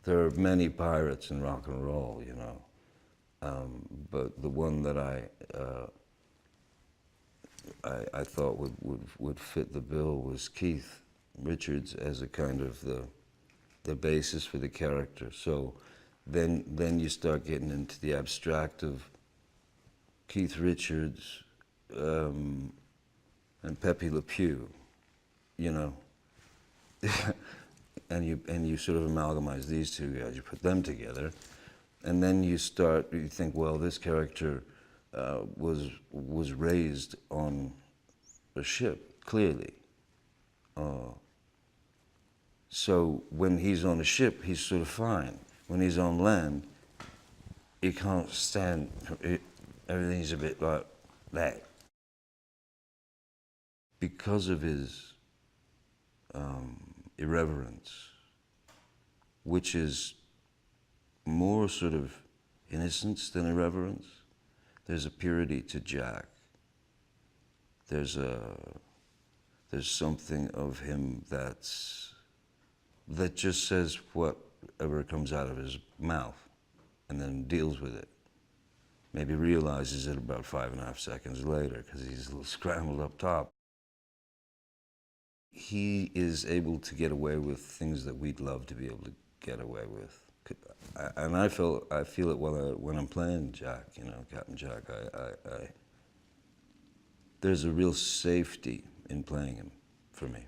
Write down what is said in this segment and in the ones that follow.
There are many pirates in rock and roll, you know, but the one that I thought would fit the bill was Keith Richards as a kind of the basis for the character. So then you start getting into the abstract of Keith Richards and Pepe Le Pew, you know. and you sort of amalgamize these two guys, you put them together, and then you think, well, this character was raised on a ship, clearly. So when he's on a ship, he's sort of fine. When he's on land, he can't stand, everything's a bit like that. Because of his irreverence, which is more sort of innocence than irreverence, there's a purity to Jack. There's something of him that just says whatever comes out of his mouth and then deals with it. Maybe realizes it about 5.5 seconds later because he's a little scrambled up top. He is able to get away with things that we'd love to be able to get away with. And I feel it when I'm playing Jack, you know, Captain Jack. There's a real safety in playing him for me.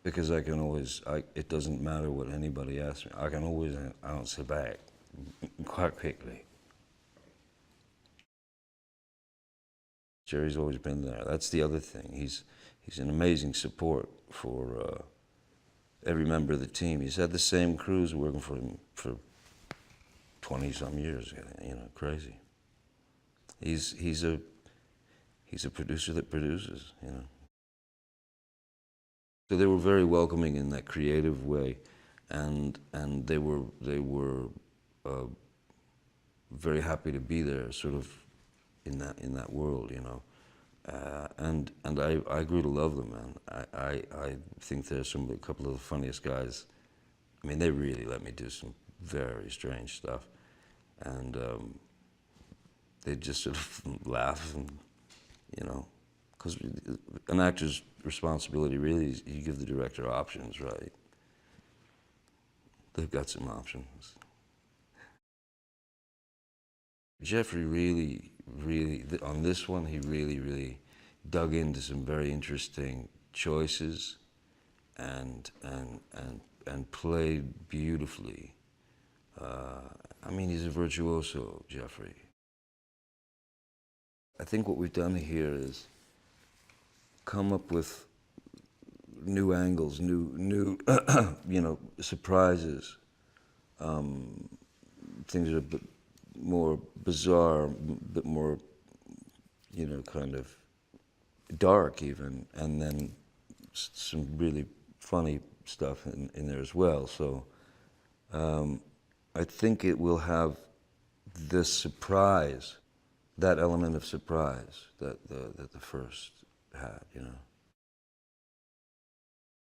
Because I can always, it doesn't matter what anybody asks me, I can always answer back quite quickly. Jerry's always been there. That's the other thing. He's an amazing support for every member of the team. He's had the same crews working for him for 20-some years. You know, crazy. He's a producer that produces. You know. So they were very welcoming in that creative way, and they were very happy to be there, sort of in that world, you know. And I grew to love them, man. I think they're a couple of the funniest guys. I mean, they really let me do some very strange stuff, and they just sort of laugh, and you know, because an actor's responsibility really is you give the director options, right? They've got some options. Geoffrey really, on this one, he really dug into some very interesting choices and played beautifully. I mean, he's a virtuoso, Geoffrey. I think what we've done here is come up with new angles, new you know, surprises, things that are a bit more bizarre, a bit more, you know, kind of dark even, and then some really funny stuff in there as well. So I think it will have this surprise, that element of surprise that the first had, you know.